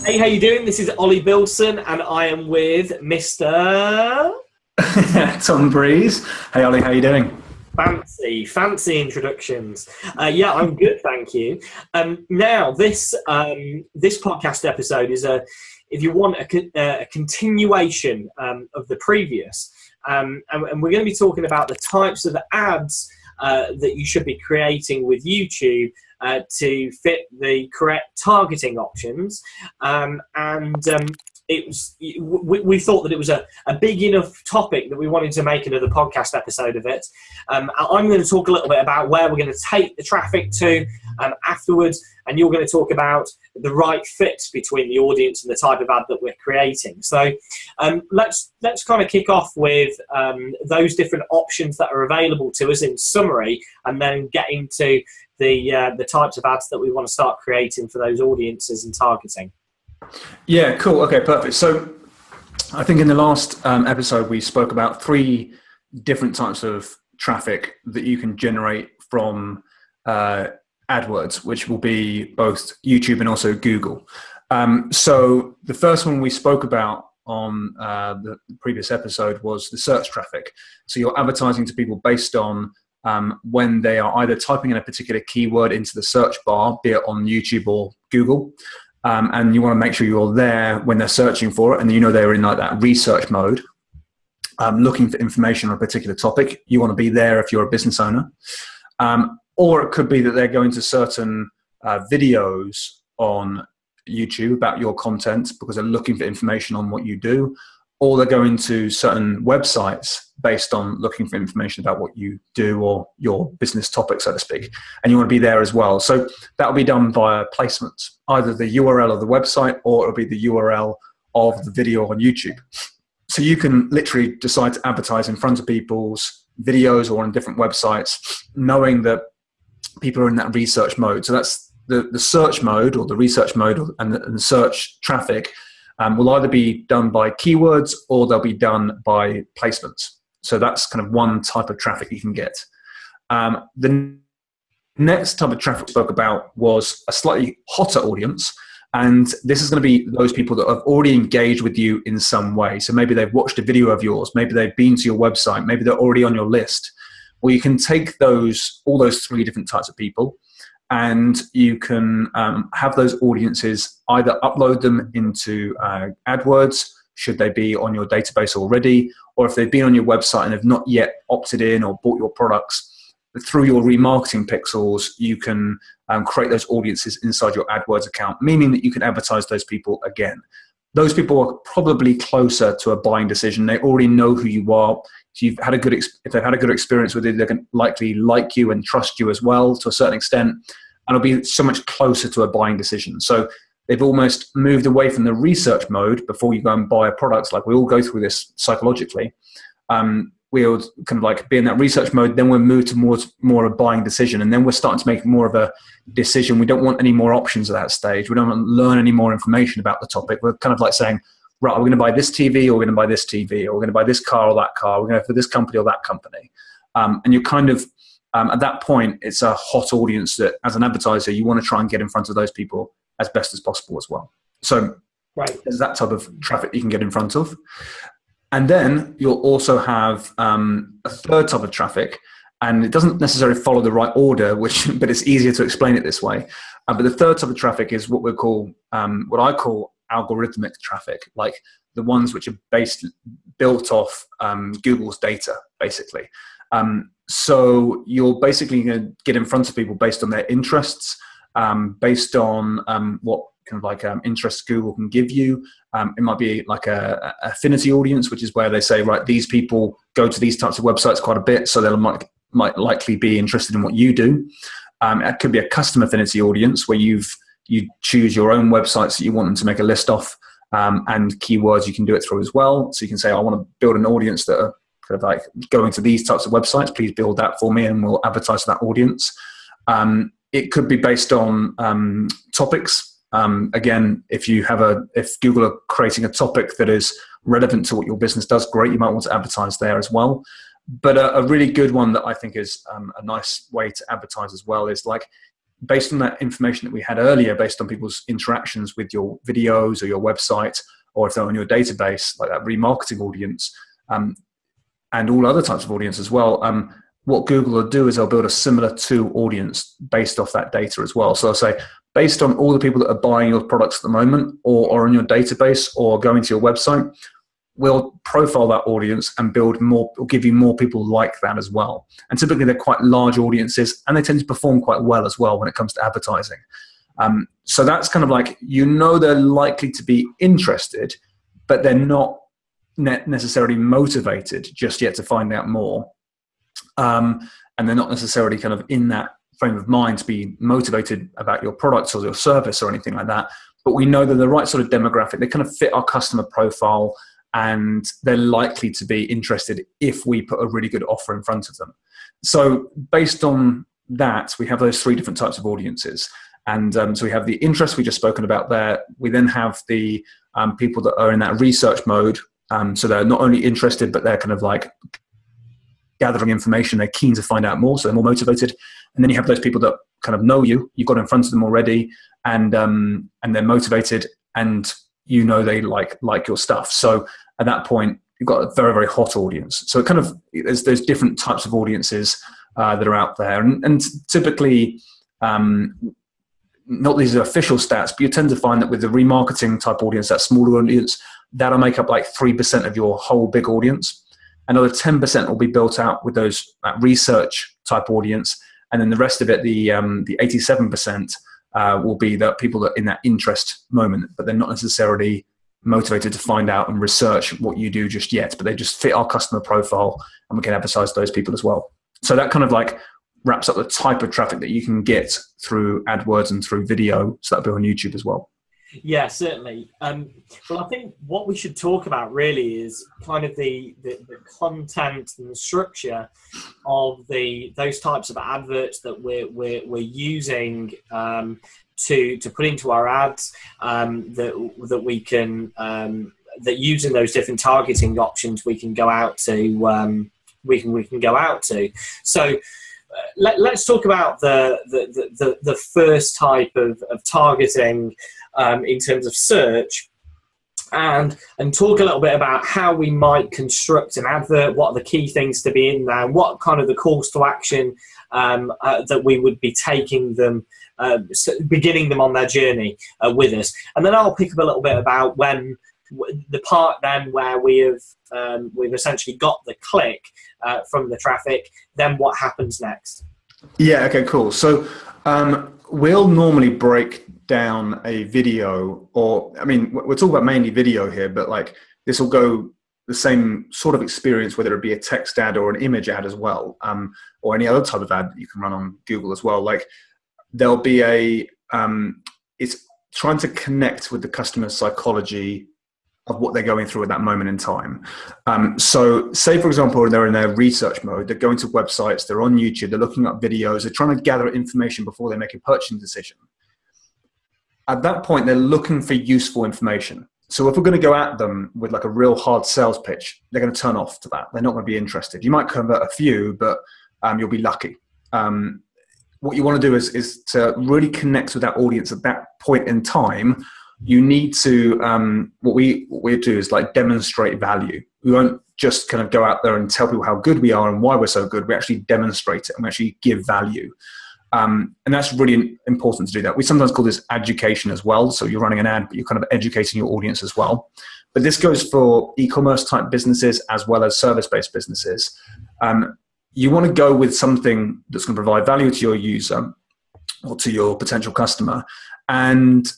Hey, how you doing? This is Ollie Bilson, and I am with Mr. Tom Breeze. Hey, Ollie, how you doing? Fancy introductions. Yeah, I'm good, thank you. Now, this podcast episode is if you want, a continuation of the previous, and we're going to be talking about the types of ads that you should be creating with YouTube to fit the correct targeting options, we thought that it was a big enough topic that we wanted to make another podcast episode of it. I'm going to talk a little bit about where we're going to take the traffic to afterwards, and you're going to talk about the right fit between the audience and the type of ad that we're creating. So let's kind of kick off with those different options that are available to us in summary, and then get into the types of ads that we want to start creating for those audiences and targeting. Yeah, cool. Okay, perfect. So I think in the last episode, we spoke about 3 different types of traffic that you can generate from AdWords, which will be both YouTube and also Google. So the first one we spoke about on the previous episode was the search traffic. So you're advertising to people based on when they are either typing in a particular keyword into the search bar, be it on YouTube or Google. And you want to make sure you're there when they're searching for it, and you know they're in like that research mode, looking for information on a particular topic. You want to be there if you're a business owner. Or it could be that they're going to certain videos on YouTube about your content because they're looking for information on what you do, or they're going to certain websites based on looking for information about what you do or your business topic, so to speak. And you want to be there as well. So that will be done via placements, either the URL of the website or it'll be the URL of the video on YouTube. So you can literally decide to advertise in front of people's videos or on different websites, knowing that people are in that research mode. So that's the search mode or the research mode, and the search traffic will either be done by keywords or they'll be done by placements. So that's kind of one type of traffic you can get. The next type of traffic we spoke about was a slightly hotter audience. And this is going to be those people that have already engaged with you in some way. So maybe they've watched a video of yours, maybe they've been to your website, maybe they're already on your list. Well, you can take all those 3 different types of people, and you can have those audiences either upload them into AdWords, should they be on your database already, or if they've been on your website and have not yet opted in or bought your products, through your remarketing pixels, you can create those audiences inside your AdWords account, meaning that you can advertise those people again. Those people are probably closer to a buying decision. They already know who you are. So if they've had a good experience with you, they can likely like you and trust you as well to a certain extent, and it'll be so much closer to a buying decision. So they've almost moved away from the research mode before you go and buy a product. Like, we all go through this psychologically. We'll kind of like be in that research mode, then we'll move towards more of a buying decision, and then we're starting to make more of a decision. We don't want any more options at that stage. We don't want to learn any more information about the topic. We're kind of like saying, right, we're going to buy this TV, or we're going to buy this TV, or we're going to buy this car or that car. We're going to go for this company or that company. And you're kind of, at that point, it's a hot audience that, as an advertiser, you want to try and get in front of those people as best as possible as well. So there's that type of traffic you can get in front of. And then you'll also have a third type of traffic, and it doesn't necessarily follow the right order, but it's easier to explain it this way. But the third type of traffic is what what I call algorithmic traffic, like the ones which are built off Google's data, basically. So you're basically going to get in front of people based on their interests, based on what kind of like interests Google can give you. It might be like a affinity audience, which is where they say, right, these people go to these types of websites quite a bit, so they might likely be interested in what you do. It could be a custom affinity audience where you choose your own websites that you want them to make a list of, and keywords you can do it through as well. So you can say, I want to build an audience that are kind of like going to these types of websites. Please build that for me, and we'll advertise to that audience. It could be based on topics. Again, if Google are creating a topic that is relevant to what your business does, great. You might want to advertise there as well. But a really good one that I think is a nice way to advertise as well is like, based on that information that we had earlier, based on people's interactions with your videos or your website, or if they're on your database, like that remarketing audience, and all other types of audience as well, what Google will do is they'll build a similar to audience based off that data as well. So I'll say, based on all the people that are buying your products at the moment, or on your database, or going to your website, we'll profile that audience and build more, or give you more people like that as well. And typically they're quite large audiences, and they tend to perform quite well as well when it comes to advertising. So that's kind of like, they're likely to be interested, but they're not necessarily motivated just yet to find out more. And they're not necessarily kind of in that frame of mind to be motivated about your products or your service or anything like that. But we know they're the right sort of demographic. They kind of fit our customer profile, and they're likely to be interested if we put a really good offer in front of them. So based on that, we have those three different types of audiences. And so we have the interest we just spoken about there. We then have the people that are in that research mode. So they're not only interested, but they're kind of like gathering information. They're keen to find out more, so they're more motivated. And then you have those people that kind of know you've got in front of them already, and they're motivated, and they like your stuff. So at that point, you've got a very, very hot audience. So it kind of, there's different types of audiences that are out there. And typically, not these are official stats, but you tend to find that with the remarketing type audience, that smaller audience, that'll make up like 3% of your whole big audience. Another 10% will be built out with that research type audience. And then the rest of it, the 87%, will be the people that are in that interest moment, but they're not necessarily motivated to find out and research what you do just yet, but they just fit our customer profile, and we can advertise those people as well. So that kind of like wraps up the type of traffic that you can get through AdWords and through video. So that'll be on YouTube as well. Yeah, certainly. Well, I think what we should talk about really is kind of the content and the structure of those types of adverts that we're using to put into our ads, that we can that using those different targeting options we can go out to we can go out to. So let's talk about the first type of targeting in terms of search, and talk a little bit about how we might construct an advert, what are the key things to be in there, and what kind of the calls to action that we would be taking them, beginning them on their journey with us. And then I'll pick up a little bit about when the part then where we've essentially got the click from the traffic, then what happens next. Yeah, okay, cool. So we'll normally break down a video, or I mean, we're talking about mainly video here, but like this will go the same sort of experience, whether it be a text ad or an image ad as well, or any other type of ad that you can run on Google as well. Like there'll be it's trying to connect with the customer psychology of what they're going through at that moment in time. So say, for example, they're in their research mode, they're going to websites, they're on YouTube, they're looking up videos, they're trying to gather information before they make a purchasing decision. At that point, they're looking for useful information. So if we're going to go at them with like a real hard sales pitch, they're going to turn off to that. They're not going to be interested. You might convert a few, but you'll be lucky. What you want to do is to really connect with that audience at that point in time. You need to, what we do is like demonstrate value. We won't just kind of go out there and tell people how good we are and why we're so good. We actually demonstrate it and we actually give value. And that's really important to do that. We sometimes call this education as well. So you're running an ad, but you're kind of educating your audience as well. But this goes for e-commerce type businesses as well as service-based businesses. You want to go with something that's going to provide value to your user or to your potential customer. And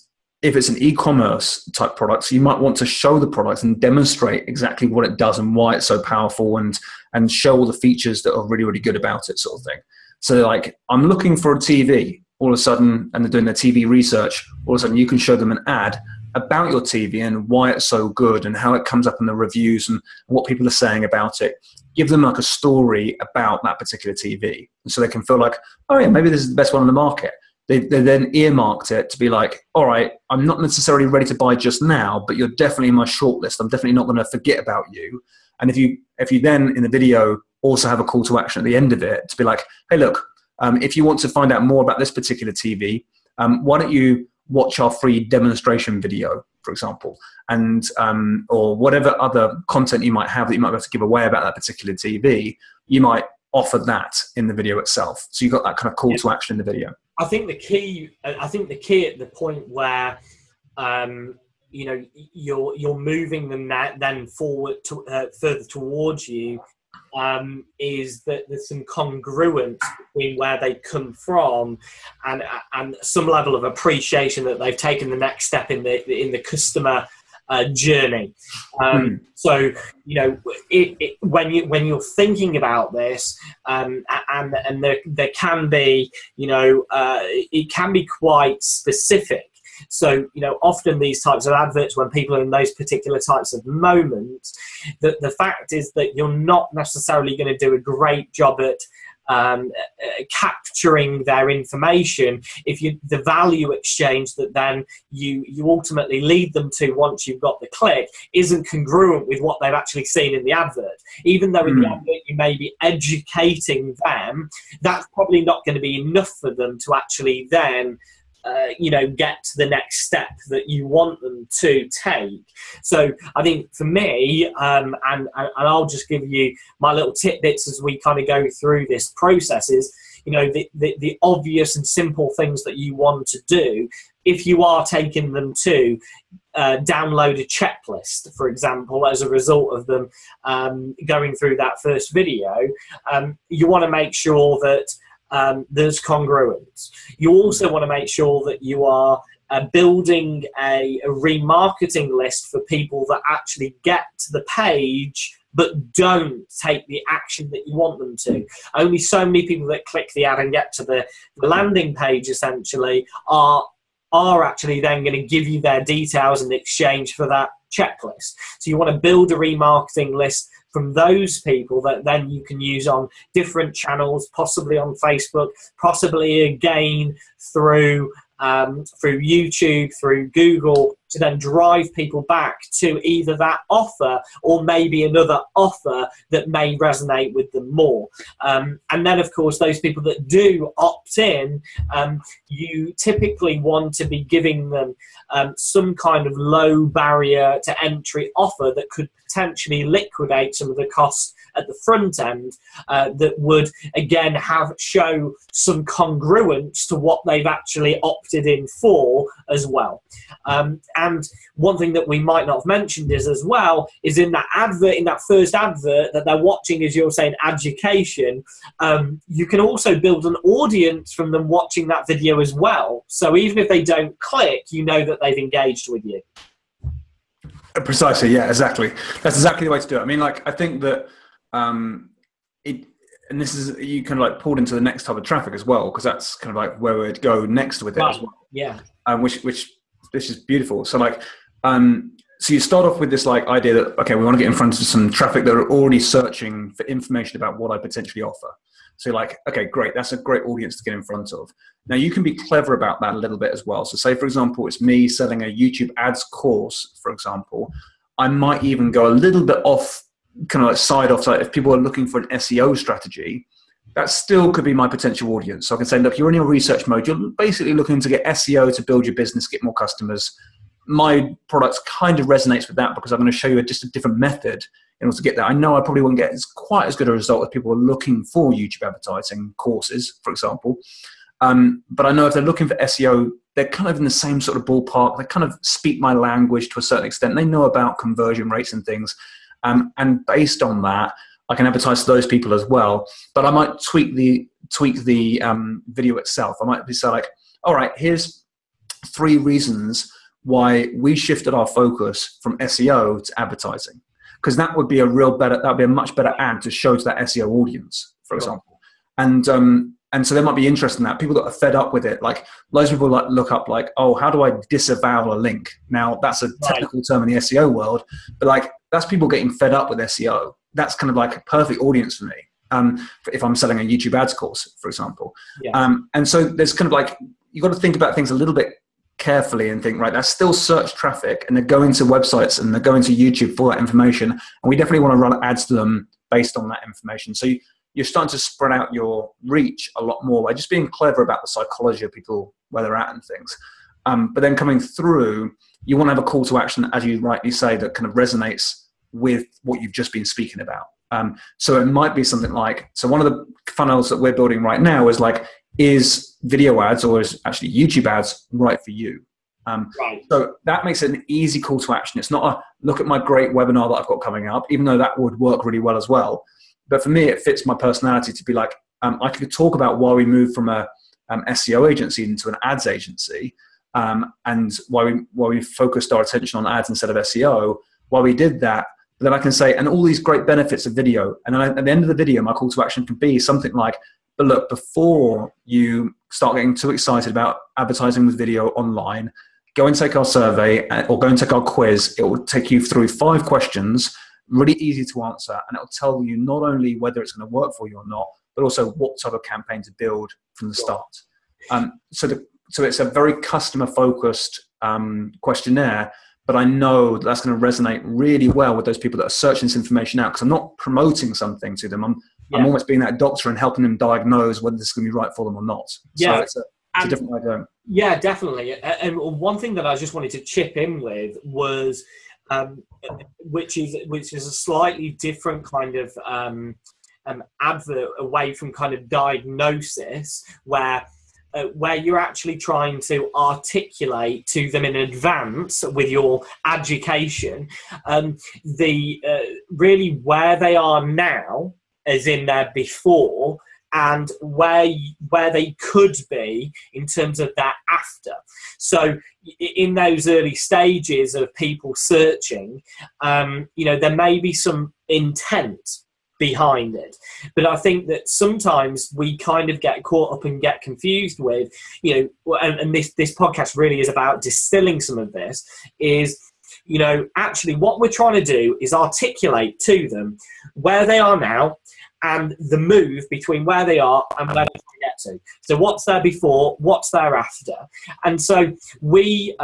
if it's an e-commerce type product, so you might want to show the product and demonstrate exactly what it does and why it's so powerful, and show all the features that are really, really good about it, sort of thing. So like, I'm looking for a TV, all of a sudden, and they're doing their TV research, all of a sudden you can show them an ad about your TV and why it's so good and how it comes up in the reviews and what people are saying about it. Give them like a story about that particular TV. And so they can feel like, oh yeah, maybe this is the best one on the market. They then earmarked it to be like, all right, I'm not necessarily ready to buy just now, but you're definitely in my shortlist. I'm definitely not going to forget about you. And if you then in the video also have a call to action at the end of it to be like, hey, look, if you want to find out more about this particular TV, why don't you watch our free demonstration video, for example, and or whatever other content you might have that you might be able to give away about that particular TV, you might offer that in the video itself. So you've got that kind of call to action in the video. I think the key at the point where you know, you're moving them then forward to further towards you, is that there's some congruence between where they come from and some level of appreciation that they've taken the next step in the customer journey. So, you know, when you're thinking about this, and there can be, you know, it can be quite specific. So, you know, often these types of adverts, when people are in those particular types of moments, the fact is that you're not necessarily going to do a great job at capturing their information if the value exchange that then you ultimately lead them to once you've got the click isn't congruent with what they've actually seen in the advert. Even though in the advert you may be educating them, that's probably not going to be enough for them to actually then you know, get to the next step that you want them to take. So I think for me, and I'll just give you my little tidbits as we kind of go through this process, is, you know, the obvious and simple things that you want to do if you are taking them to download a checklist, for example, as a result of them going through that first video. You want to make sure that there's congruence. You also want to make sure that you are building a remarketing list for people that actually get to the page but don't take the action that you want them to. Only so many people that click the ad and get to the landing page essentially are actually then going to give you their details in exchange for that checklist. So you want to build a remarketing list from those people that then you can use on different channels, possibly on Facebook, possibly again through YouTube, through Google, to then drive people back to either that offer or maybe another offer that may resonate with them more. And then, of course, those people that do opt in, you typically want to be giving them some kind of low barrier to entry offer that could potentially liquidate some of the costs at the front end, that would again show some congruence to what they've actually opted in for as well. And one thing that we might not have mentioned is in that advert, in that first advert that they're watching, as you're saying, education, you can also build an audience from them watching that video as well. So even if they don't click, you know that they've engaged with you. Precisely, yeah, exactly. That's exactly the way to do it. I mean, like, I think that and this is, you kind of like pulled into the next type of traffic as well, because that's kind of like where we'd go next with it as well. Yeah. Which this is beautiful. So like, so you start off with this like idea that, okay, we want to get in front of some traffic that are already searching for information about what I potentially offer. So you're like, okay, great. That's a great audience to get in front of. Now you can be clever about that a little bit as well. So say, for example, it's me selling a YouTube ads course, for example. I might even go a little bit off, kind of like side off. So if people are looking for an SEO strategy, that still could be my potential audience. So I can say, look, you're in your research mode. You're basically looking to get SEO to build your business, get more customers. My product kind of resonates with that because I'm going to show you just a different method in order to get that. I know I probably won't get quite as good a result if people are looking for YouTube advertising courses, for example. But I know if they're looking for SEO, they're kind of in the same sort of ballpark. They kind of speak my language to a certain extent. They know about conversion rates and things. And based on that, I can advertise to those people as well. But I might tweak the video itself. I might be say like, all right, here's 3 reasons why we shifted our focus from SEO to advertising, because that would be a much better ad to show to that SEO audience, for example. And so they might be interested in that. People that are fed up with it, like loads of people like look up like, oh, how do I disavow a link? Now that's a technical term in the SEO world, but like that's people getting fed up with SEO. That's kind of like a perfect audience for me. If I'm selling a YouTube ads course, for example. Yeah. And so there's kind of like, you've got to think about things a little bit carefully and think, right, that's still search traffic and they're going to websites and they're going to YouTube for that information. And we definitely want to run ads to them based on that information. So you're starting to spread out your reach a lot more by just being clever about the psychology of people, where they're at and things. But then coming through, you want to have a call to action, as you rightly say, that kind of resonates with what you've just been speaking about. So it might be something like, so one of the funnels that we're building right now is like, is video ads or is actually YouTube ads right for you? Right. So that makes it an easy call to action. It's not a look at my great webinar that I've got coming up, even though that would work really well as well. But for me, it fits my personality to be like, I could talk about why we moved from a SEO agency into an ads agency, and why we focused our attention on ads instead of SEO, why we did that. But then I can say, and all these great benefits of video. And then at the end of the video, my call to action can be something like, but look, before you start getting too excited about advertising with video online, go and take our survey or go and take our quiz. It will take you through 5 questions, really easy to answer, and it will tell you not only whether it's going to work for you or not, but also what type of campaign to build from the start. So it's a very customer-focused questionnaire, but I know that's going to resonate really well with those people that are searching this information out, because I'm not promoting something to them. I'm almost being that doctor and helping them diagnose whether this is going to be right for them or not. Yeah. So it's a different way of going. Yeah, definitely. And one thing that I just wanted to chip in with was, which is a slightly different kind of advert away from kind of diagnosis, where you're actually trying to articulate to them in advance with your education, really where they are now, as in their before, and where they could be in terms of their after. So in those early stages of people searching, there may be some intent behind it, but I think that sometimes we kind of get caught up and get confused with, and this podcast really is about distilling some of this, is actually what we're trying to do is articulate to them where they are now and the move between where they are and where they're trying to get to. So what's there before, what's there after? And so we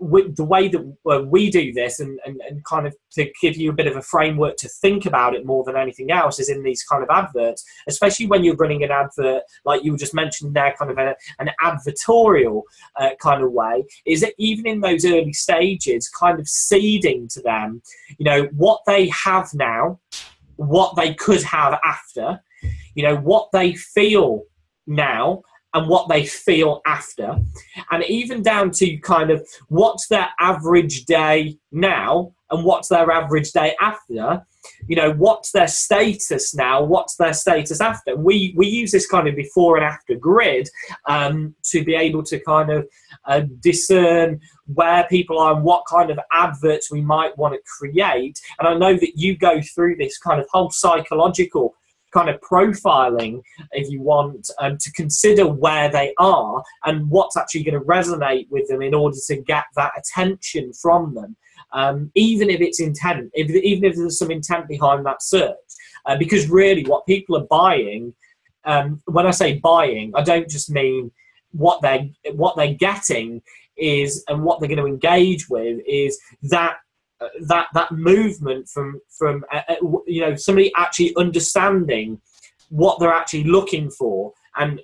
the way that we do this, and kind of to give you a bit of a framework to think about it more than anything else, is in these kind of adverts, especially when you're running an advert like you were just mentioning there, kind of an advertorial kind of way, is that even in those early stages, kind of seeding to them, what they have now, what they could have after, what they feel now and what they feel after, and even down to kind of what's their average day now and what's their average day after, what's their status now, what's their status after. We use this kind of before and after grid to be able to kind of discern where people are and what kind of adverts we might want to create. And I know that you go through this kind of whole psychological kind of profiling, if you want, to consider where they are and what's actually going to resonate with them in order to get that attention from them, even if it's intent, even if there's some intent behind that search. Because really what people are buying, when I say buying, I don't just mean what they're getting is, and what they're going to engage with is that movement from somebody actually understanding what they're actually looking for and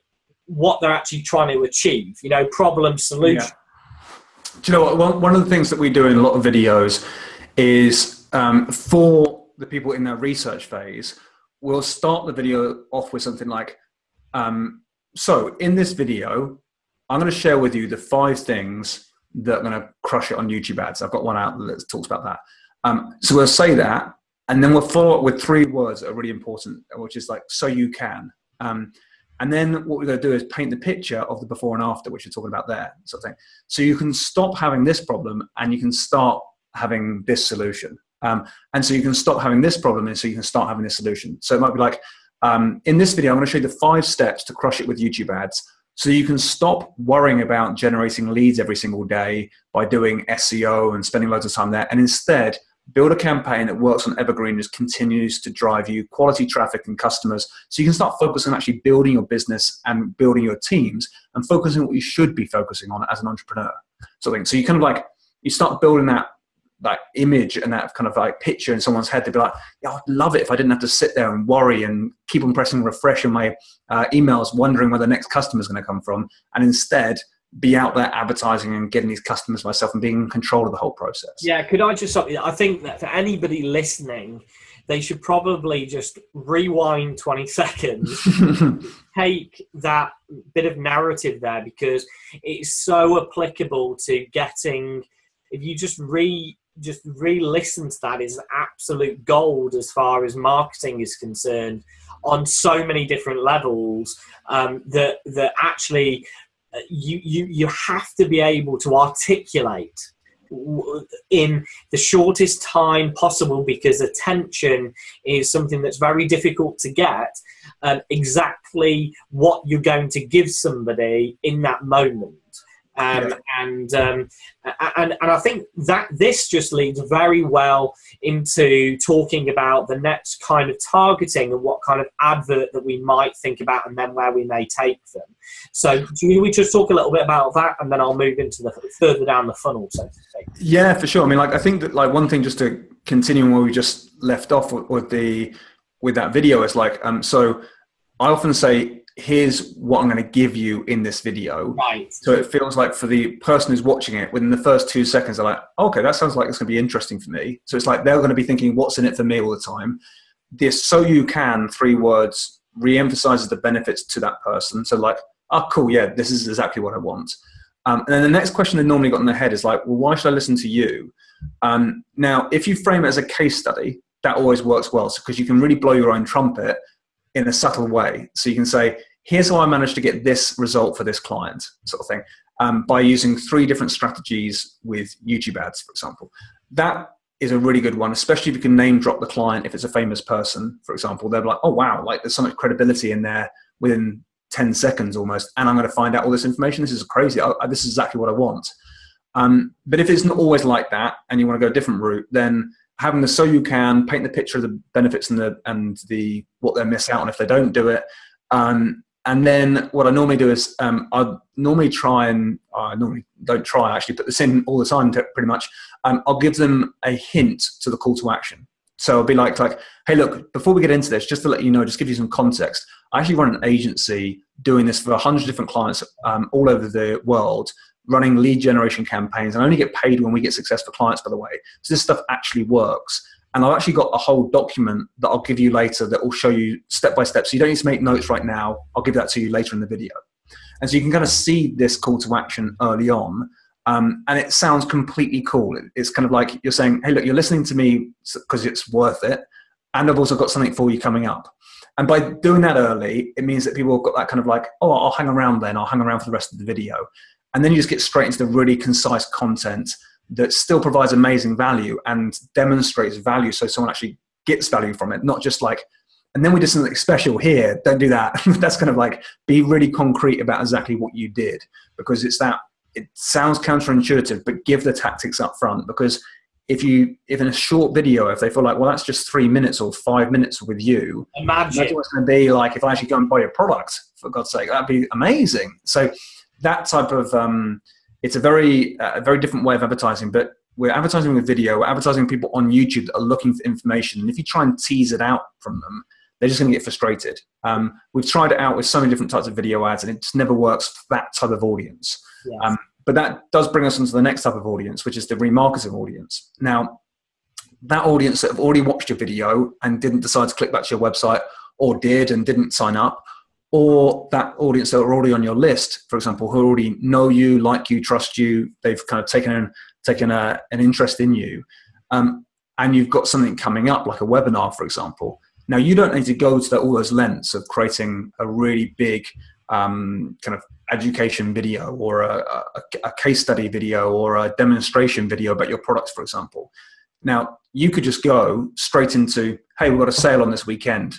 what they're actually trying to achieve, problem solution. Yeah. Do you know what, one of the things that we do in a lot of videos is for the people in their research phase, we'll start the video off with something like, so in this video I'm going to share with you the 5 things that are going to crush it on YouTube ads. I've got one out that talks about that. So we'll say that, and then we'll follow up with 3 words that are really important, which is like, so you can. And then what we're going to do is paint the picture of the before and after, which you're talking about there, sort of thing. So you can stop having this problem and you can start having this solution. And so you can stop having this problem and so you can start having this solution. So it might be like, in this video, I'm going to show you the 5 steps to crush it with YouTube ads. So you can stop worrying about generating leads every single day by doing SEO and spending loads of time there, and instead build a campaign that works on evergreen, just continues to drive you quality traffic and customers. So you can start focusing on actually building your business and building your teams and focusing on what you should be focusing on as an entrepreneur. So you kind of like, you start building that image and that kind of like picture in someone's head, they'd be like, yeah, I'd love it if I didn't have to sit there and worry and keep on pressing refresh on my emails, wondering where the next customer is going to come from, and instead be out there advertising and getting these customers myself and being in control of the whole process. Yeah, could I just stop you? I think that for anybody listening, they should probably just rewind 20 seconds, take that bit of narrative there, because it's so applicable to getting, if you just re-listen to that, is absolute gold as far as marketing is concerned on so many different levels, that actually you have to be able to articulate in the shortest time possible, because attention is something that's very difficult to get, exactly what you're going to give somebody in that moment. And I think that this just leads very well into talking about the next kind of targeting and what kind of advert that we might think about, and then where we may take them. So do we just talk a little bit about that, and then I'll move into the further down the funnel, so to speak? Yeah, for sure. I mean, like, I think that, like, one thing just to continue where we just left off with that video is like, so I often say, here's what I'm going to give you in this video. Right. So it feels like for the person who's watching it, within the first 2 seconds, they're like, okay, that sounds like it's going to be interesting for me. So it's like they're going to be thinking, what's in it for me all the time? This "so you can" 3 words re-emphasizes the benefits to that person. So like, oh, cool, yeah, this is exactly what I want. And then the next question they normally got in their head is like, well, why should I listen to you? Now, if you frame it as a case study, that always works well, because you can really blow your own trumpet in a subtle way. So you can say, here's how I managed to get this result for this client, sort of thing, by using 3 different strategies with YouTube ads, for example. That is a really good one, especially if you can name drop the client. If it's a famous person, for example, they'll be like, oh, wow, like there's so much credibility in there within 10 seconds almost, and I'm going to find out all this information. This is crazy. This is exactly what I want. But if it's not always like that, and you want to go a different route, then having the "so you can" paint the picture of the benefits and the what they'll miss out on if they don't do it. And then what I normally do is I normally don't try, actually put this in all the time pretty much. I'll give them a hint to the call to action. So I'll be like, hey, look, before we get into this, just to let you know, just give you some context. I actually run an agency doing this for 100 different clients all over the world, running lead generation campaigns, and I only get paid when we get successful clients, by the way. So this stuff actually works. And I've actually got a whole document that I'll give you later that will show you step by step. So you don't need to make notes right now. I'll give that to you later in the video. And so you can kind of see this call to action early on. And it sounds completely cool. It's kind of like you're saying, hey, look, you're listening to me because it's worth it. And I've also got something for you coming up. And by doing that early, it means that people have got that kind of like, oh, I'll hang around then. I'll hang around for the rest of the video. And then you just get straight into the really concise content that still provides amazing value and demonstrates value, so someone actually gets value from it, not just like, and then we did something special here. Don't do that. That's kind of like, be really concrete about exactly what you did, because it sounds counterintuitive, but give the tactics up front. Because if in a short video, if they feel like, well, that's just 3 minutes or 5 minutes with you, imagine what it's going to be like if I actually go and buy your product, for God's sake. That'd be amazing. So that type of it's a very different way of advertising, but we're advertising with video. We're advertising people on YouTube that are looking for information. And if you try and tease it out from them, they're just going to get frustrated. We've tried it out with so many different types of video ads, and it just never works for that type of audience. Yes. But that does bring us into the next type of audience, which is the remarketing audience. Now, that audience that have already watched your video and didn't decide to click back to your website, or did and didn't sign up, or that audience that are already on your list, for example, who already know you, like you, trust you, they've kind of taken an interest in you, and you've got something coming up, like a webinar, for example. Now, you don't need to go to all those lengths of creating a really big kind of education video, or a case study video, or a demonstration video about your products, for example. Now, you could just go straight into, hey, we've got a sale on this weekend.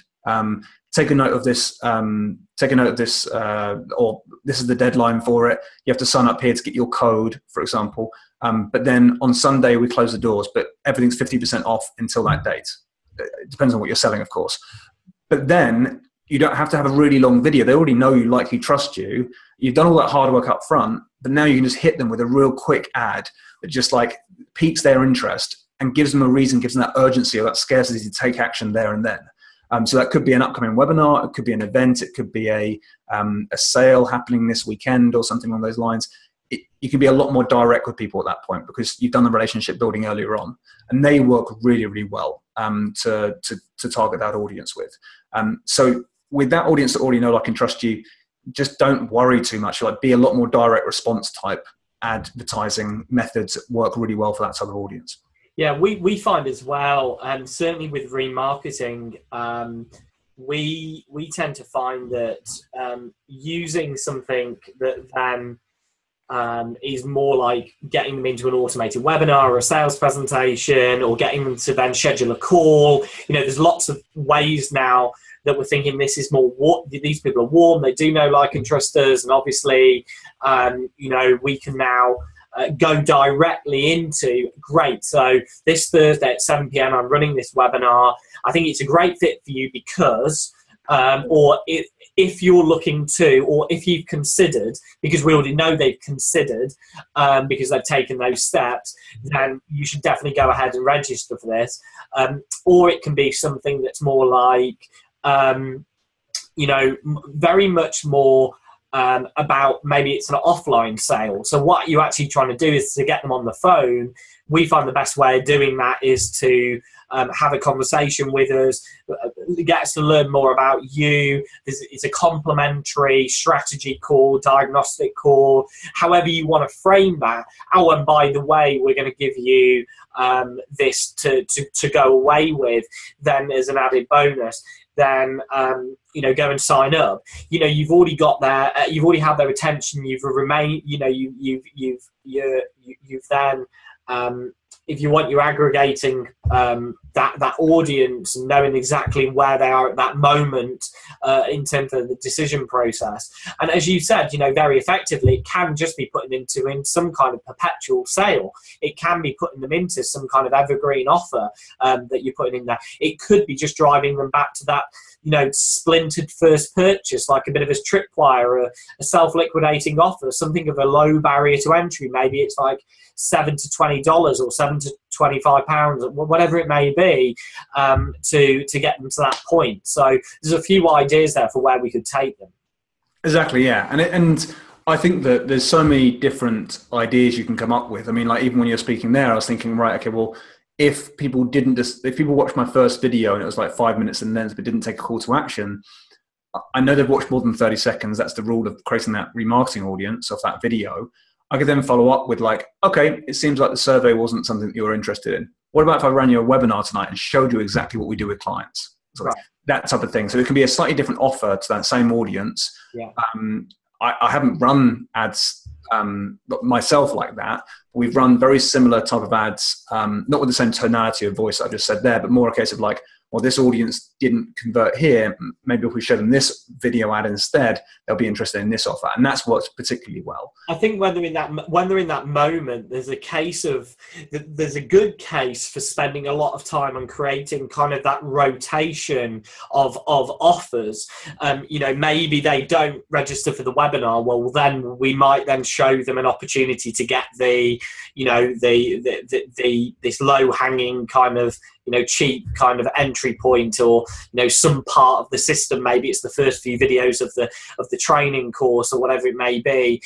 Take a note of this, or this is the deadline for it. You have to sign up here to get your code, for example. But then on Sunday, we close the doors, but everything's 50% off until that date. It depends on what you're selling, of course. But then you don't have to have a really long video. They already know you, like you, trust you. You've done all that hard work up front. but now you can just hit them with a real quick ad that just like piques their interest and gives them a reason, gives them that urgency or that scarcity to take action there and then. So that could be an upcoming webinar, it could be an event, it could be a sale happening this weekend or something along those lines. You can be a lot more direct with people at that point because you've done the relationship building earlier on, and they work really, really well to target that audience with. So with that audience that already know, like, and trust you, just don't worry too much. Like, be a lot more direct response type advertising methods that work really well for that type of audience. Yeah, we find as well, and certainly with remarketing, we tend to find that using something that then is more like getting them into an automated webinar or a sales presentation, or getting them to then schedule a call. You know, there's lots of ways now that we're thinking this is more what these people are warm, they do know, like, and trust us, and obviously, you know, we can now go directly into, great, so this Thursday at 7 p.m. I'm running this webinar. I think it's a great fit for you because, or if you're looking to, or if you've considered, because we already know they've considered, because they've taken those steps, then you should definitely go ahead and register for this. Or it can be something that's more like, you know, very much more about, maybe it's an offline sale. So what you're actually trying to do is to get them on the phone. We find the best way of doing that is to have a conversation with us, get us to learn more about you. It's a complimentary strategy call, diagnostic call, however you want to frame that. Oh, and by the way, we're going to give you this to go away with, then as an added bonus. Then you know, go and sign up. You know, you've already got their, you've already had their attention. You've remained. You know, you've then, if you want, you're aggregating that audience and knowing exactly where they are at that moment in terms of the decision process. And as you said, you know, very effectively, it can just be putting into in some kind of perpetual sale. It can be putting them into some kind of evergreen offer that you're putting in there. It could be just driving them back to that, you know, splintered first purchase, like a bit of a tripwire, a self-liquidating offer, something of a low barrier to entry. Maybe it's like $7 to $20 or £7 to £25, whatever it may be, to get them to that point. So there's a few ideas there for where we could take them. Exactly, yeah. And I think that there's so many different ideas you can come up with. I mean, like, even when you're speaking there, I was thinking, right, okay, well, if people watched my first video and it was like 5 minutes and then but didn't take a call to action, I know they've watched more than 30 seconds. That's the rule of creating that remarketing audience of that video. I could then follow up with like, okay, it seems like the survey wasn't something that you were interested in. What about if I ran you a webinar tonight and showed you exactly what we do with clients? So right. That type of thing. So it can be a slightly different offer to that same audience. Yeah. I haven't run ads myself like that. We've run very similar type of ads, not with the same tonality of voice I just said there, but more a case of like, well, this audience didn't convert here. Maybe if we show them this video ad instead, they'll be interested in this offer, and that's worked particularly well. I think when they're in that moment, there's a good case for spending a lot of time on creating kind of that rotation of offers. You know, maybe they don't register for the webinar. Well, then we might then show them an opportunity to get the, you know, this low hanging kind of, you know, cheap kind of entry point, or, you know, some part of the system. Maybe it's the first few videos of the training course or whatever it may be,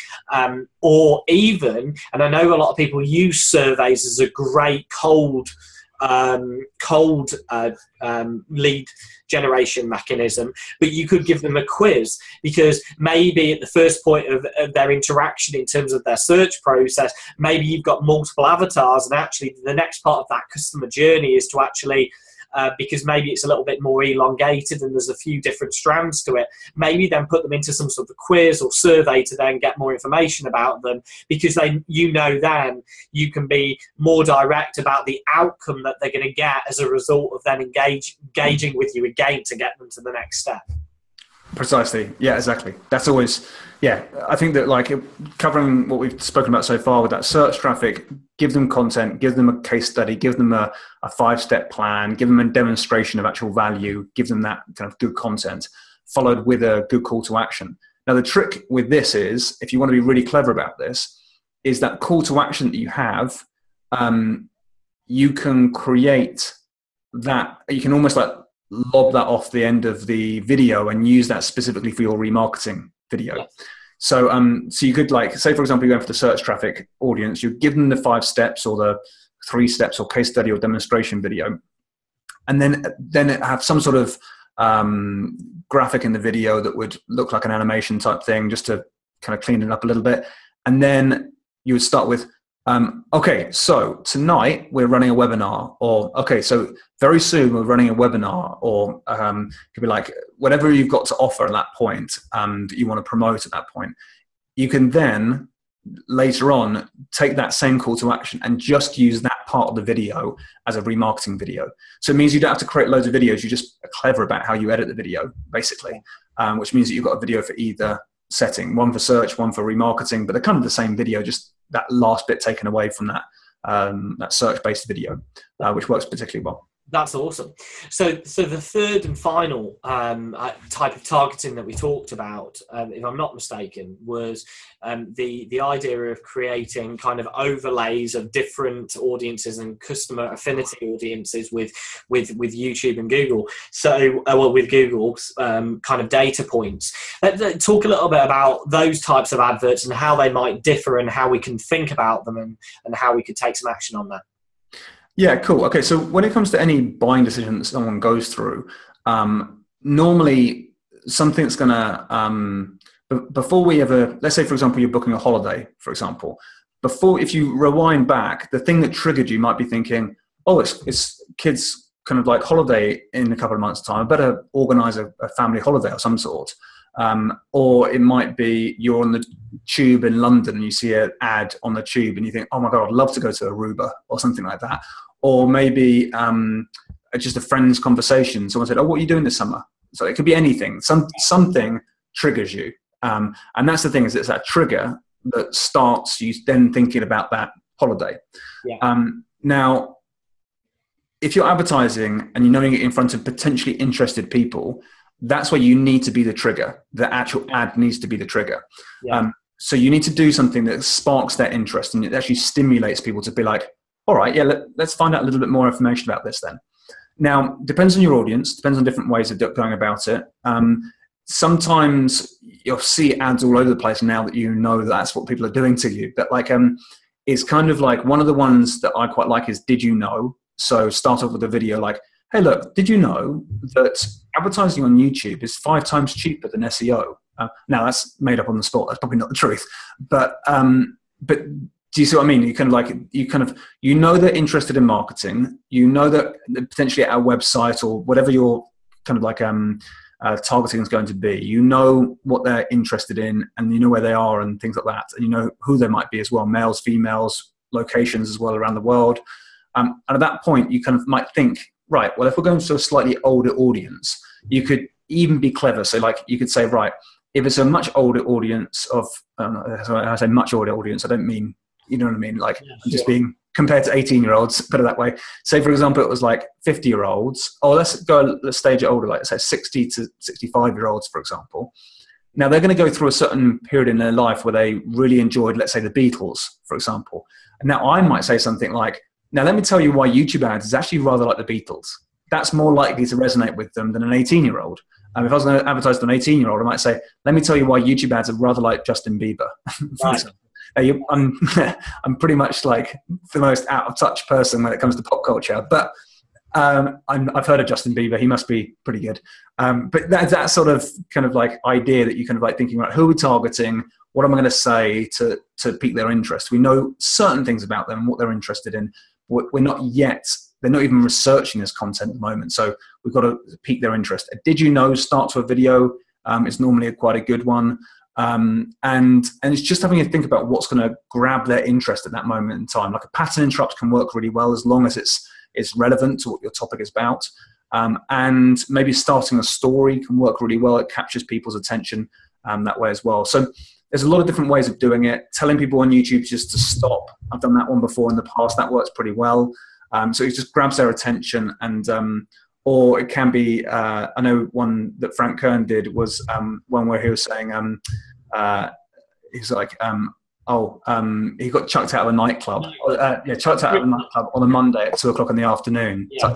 or even, and I know a lot of people use surveys as a great cold lead generation mechanism, but you could give them a quiz, because maybe at the first point of their interaction in terms of their search process, maybe you've got multiple avatars, and actually the next part of that customer journey is to actually because maybe it's a little bit more elongated and there's a few different strands to it, maybe then put them into some sort of quiz or survey to then get more information about them, because then then you can be more direct about the outcome that they're going to get as a result of then engaging with you again to get them to the next step. Precisely. Yeah, exactly. That's always, yeah, I think that, like, covering what we've spoken about so far with that search traffic, give them content, give them a case study, give them a 5-step plan, give them a demonstration of actual value, give them that kind of good content, followed with a good call to action. Now, the trick with this is, if you want to be really clever about this, is that call to action that you have, you can create that, you can almost like lob that off the end of the video and use that specifically for your remarketing video. Yes. So you could, like, say, for example, you're going for the search traffic audience, you give them the 5 steps or the 3 steps or case study or demonstration video, and then it have some sort of graphic in the video that would look like an animation type thing, just to kind of clean it up a little bit. And then you would start with, okay, so tonight we're running a webinar, or okay, so very soon we're running a webinar, or it could be like whatever you've got to offer at that point and you want to promote at that point. You can then later on take that same call to action and just use that part of the video as a remarketing video. So it means you don't have to create loads of videos. You just are clever about how you edit the video, basically, which means that you've got a video for either setting, one for search, one for remarketing, but they're kind of the same video, just that last bit taken away from that that search-based video, which works particularly well. That's awesome. So the third and final type of targeting that we talked about, if I'm not mistaken, was the idea of creating kind of overlays of different audiences and customer affinity audiences with YouTube and Google. So, well, with Google's kind of data points. Talk a little bit about those types of adverts and how they might differ and how we can think about them and how we could take some action on that. Yeah, cool. Okay, so when it comes to any buying decision that someone goes through, normally something's going to, before we ever, let's say, for example, you're booking a holiday, for example, if you rewind back, the thing that triggered you might be thinking, oh, it's kids' kind of like holiday in a couple of months' time. I better organize a family holiday of some sort. Or it might be you're on the tube in London and you see an ad on the tube and you think, oh my God, I'd love to go to Aruba or something like that. Or maybe just a friend's conversation. Someone said, oh, what are you doing this summer? So it could be anything. Something triggers you. And that's the thing, is it's that trigger that starts you then thinking about that holiday. Yeah. Now, if you're advertising and you're knowing it in front of potentially interested people, that's where you need to be the trigger. The actual ad needs to be the trigger. Yeah. So you need to do something that sparks their interest and it actually stimulates people to be like, all right, yeah, let's find out a little bit more information about this then. Now, depends on your audience, depends on different ways of going about it. Sometimes you'll see ads all over the place now that you know that's what people are doing to you. But like, it's kind of like one of the ones that I quite like is, did you know? So start off with a video like, hey, look, did you know that advertising on YouTube is 5 times cheaper than SEO? Now that's made up on the spot. That's probably not the truth, but do you see what I mean? You know they're interested in marketing. You know that potentially at our website or whatever your kind of like targeting is going to be. You know what they're interested in, and you know where they are and things like that, and you know who they might be as well, males, females, locations as well around the world. And at that point, you kind of might think, right, well, if we're going to a slightly older audience, you could even be clever. So like you could say, right, if it's a much older audience of, when I say much older audience, I don't mean, you know what I mean? Like just being compared to 18-year-olds, put it that way. Say, for example, it was like 50-year-olds, or let's stage it older, like say 60 to 65-year-olds, for example. Now they're going to go through a certain period in their life where they really enjoyed, let's say, the Beatles, for example. And now I might say something like, now let me tell you why YouTube ads is actually rather like the Beatles. That's more likely to resonate with them than an 18-year-old. If I was going to advertise to an 18-year-old, I might say, let me tell you why YouTube ads are rather like Justin Bieber. Right. I'm pretty much like the most out of touch person when it comes to pop culture, but I've heard of Justin Bieber. He must be pretty good. But that's that sort of kind of like idea that you kind of like thinking, right, who are we targeting? What am I going to say to pique their interest? We know certain things about them, what they're interested in. We're not yet, they're not even researching this content at the moment. So we've got to pique their interest. Did you know, start to a video is normally quite a good one. And it's just having to think about what's going to grab their interest at that moment in time. Like a pattern interrupt can work really well as long as it's relevant to what your topic is about. And maybe starting a story can work really well. It captures people's attention that way as well. So there's a lot of different ways of doing it. Telling people on YouTube just to stop. I've done that one before in the past. That works pretty well. So it just grabs their attention and or it can be, I know one that Frank Kern did was one where he was saying, he's like, he got chucked out of a nightclub. Chucked out of a nightclub on a Monday at 2:00 in the afternoon. Yeah.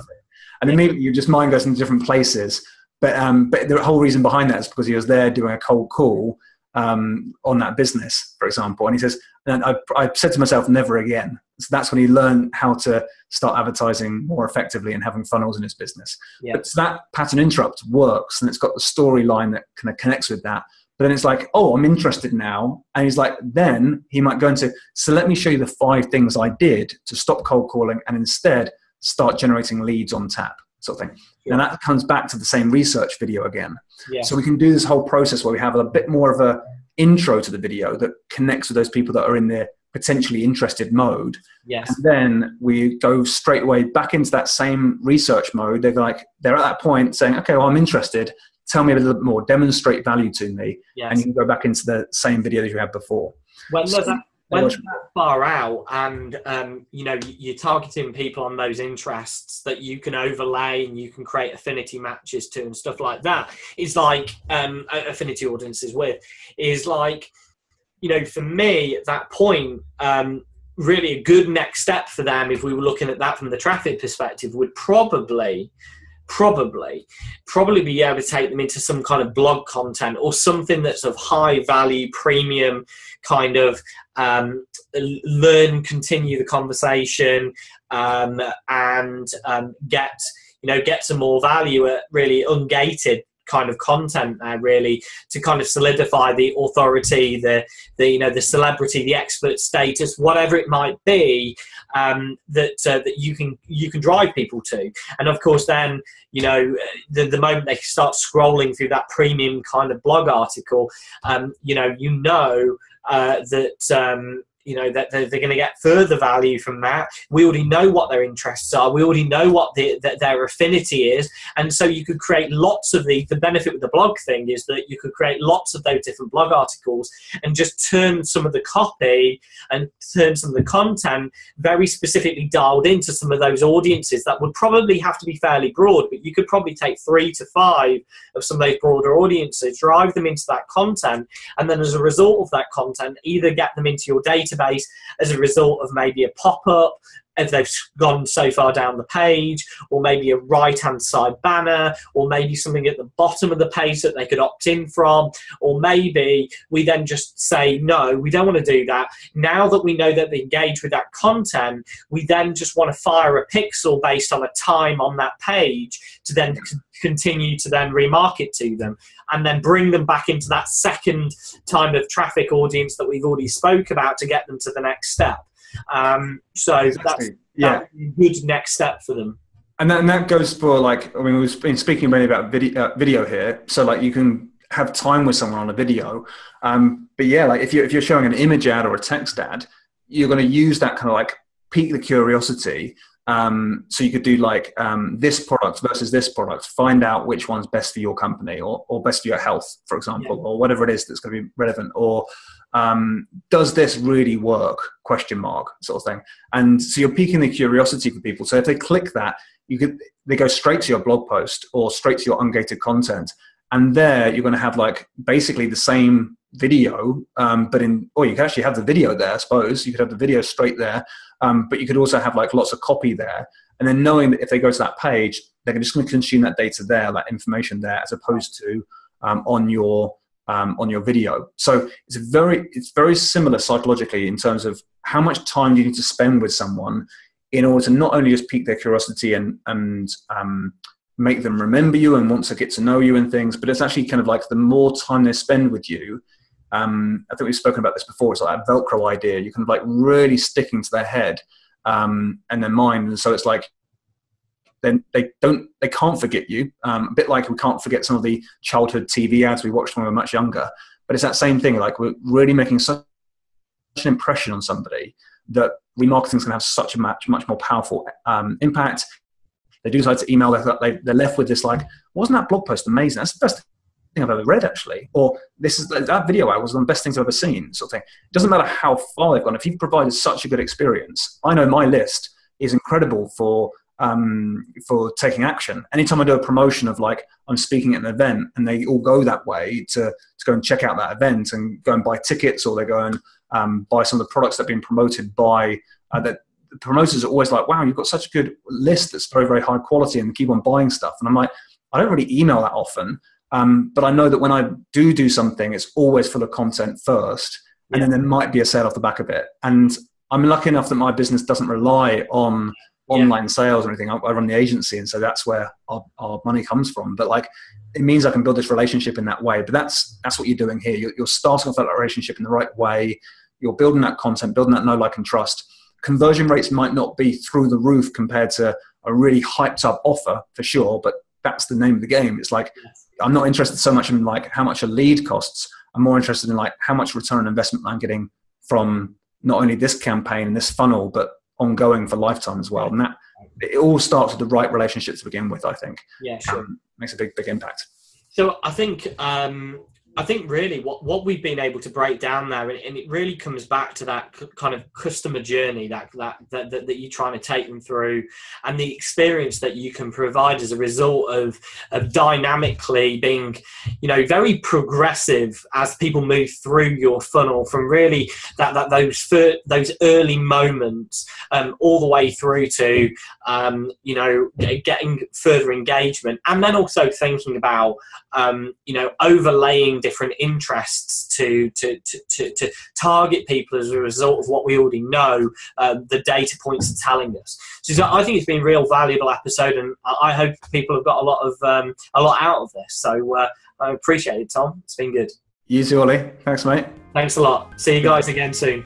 And immediately your just mind goes into different places. But the whole reason behind that is because he was there doing a cold call on that business, for example. And he says, and I said to myself, never again. So that's when he learned how to start advertising more effectively and having funnels in his business. Yeah. But so that pattern interrupt works, and it's got the storyline that kind of connects with that. But then it's like, oh, I'm interested now. And he's like, then he might go into, so let me show you the 5 things I did to stop cold calling and instead start generating leads on tap, sort of thing. Yeah. And that comes back to the same research video again. Yeah. So we can do this whole process where we have a bit more of a intro to the video that connects with those people that are in the potentially interested mode. Yes. And then we go straight away back into that same research mode. They're at that point saying, okay, well, I'm interested. Tell me a little bit more, demonstrate value to me. Yes. And you can go back into the same video that you had before. When that far out and, you're targeting people on those interests that you can overlay and you can create affinity matches to and stuff like that, is like affinity audiences with, is like, for me at that point, really a good next step for them, if we were looking at that from the traffic perspective, would probably be able to take them into some kind of blog content or something that's of high value, premium kind of continue the conversation and get some more value at really ungated kind of content really, to kind of solidify the authority, the celebrity, the expert status, whatever it might be, that you can drive people to. And of course then, the moment they start scrolling through that premium kind of blog article, that they're going to get further value from that. We already know what their interests are. We already know what their affinity is. And so you could create lots of the benefit with the blog thing is that you could create lots of those different blog articles and just turn some of the copy and turn some of the content very specifically dialed into some of those audiences that would probably have to be fairly broad, but you could probably take 3 to 5 of some of those broader audiences, drive them into that content, and then as a result of that content, either get them into your database as a result of maybe a pop-up if they've gone so far down the page, or maybe a right-hand side banner, or maybe something at the bottom of the page that they could opt in from, or maybe we then just say, no, we don't want to do that. Now that we know that they engage with that content, we then just want to fire a pixel based on a time on that page to then continue to then remarket to them, and then bring them back into that second time of traffic audience that we've already spoke about to get them to the next step. So exactly. That's a good next step for them. And that goes for we've been speaking mainly about video here. So you can have time with someone on a video. But yeah, if you're showing an image ad or a text ad, you're going to use that kind of pique the curiosity. So you could do this product versus this product, find out which one's best for your company or best for your health, for example, or whatever it is that's going to be relevant, or does this really work? ? Sort of thing. And so you're piquing the curiosity for people. So if they click that, they go straight to your blog post or straight to your ungated content. And there you're going to have basically the same video, but you can actually have the video there, I suppose. You could have the video straight there, but you could also have lots of copy there. And then knowing that if they go to that page, they're just going to consume that data there, that information there, as opposed to on your video. So it's very similar psychologically in terms of how much time you need to spend with someone in order to not only just pique their curiosity and make them remember you and want to get to know you and things, but it's actually kind of the more time they spend with you. I think we've spoken about this before. It's that Velcro idea. You're kind of really sticking to their head and their mind. And so it's then they can't forget you. A bit like we can't forget some of the childhood TV ads we watched when we were much younger. But it's that same thing. We're really making such an impression on somebody that remarketing is going to have such a much more powerful impact. They do decide to email. They're left with this wasn't that blog post amazing? That's the best thing I've ever read, actually. Or that video ad was one of the best things I've ever seen, sort of thing. It doesn't matter how far they've gone. If you've provided such a good experience, I know my list is incredible for for taking action. Anytime I do a promotion of like I'm speaking at an event, and they all go that way to go and check out that event and go and buy tickets, or they go and buy some of the products that are being promoted by that. The promoters are always like, wow, you've got such a good list that's very, very high quality, and keep on buying stuff. And I'm like, I don't really email that often, but I know that when I do something, it's always full of content first, and then there might be a sale off the back of it. And I'm lucky enough that my business doesn't rely on online sales or anything. I run the agency, and so that's where our money comes from. But like, it means I can build this relationship in that way. But that's what you're doing here. You're starting off that relationship in the right way. You're building that content, building that know, like, and trust. Conversion rates might not be through the roof compared to a really hyped up offer, for sure, but that's the name of the game. It's like, I'm not interested so much in like how much a lead costs. I'm more interested in like how much return on investment I'm getting from not only this campaign and this funnel, but ongoing for lifetime as well. And that it all starts with the right relationship to begin with, I think. Yeah, sure. Makes a big impact. So I think really what we've been able to break down there, and it really comes back to that kind of customer journey that you're trying to take them through, and the experience that you can provide as a result of dynamically being, very progressive as people move through your funnel, from really those early moments all the way through to getting further engagement, and then also thinking about overlaying different interests to target people as a result of what we already know the data points are telling us. So I think it's been a real valuable episode, and I hope people have got a lot out of this. So I appreciate it, Tom. It's been good. You too, Ollie. Thanks, mate. Thanks a lot. See you guys again soon.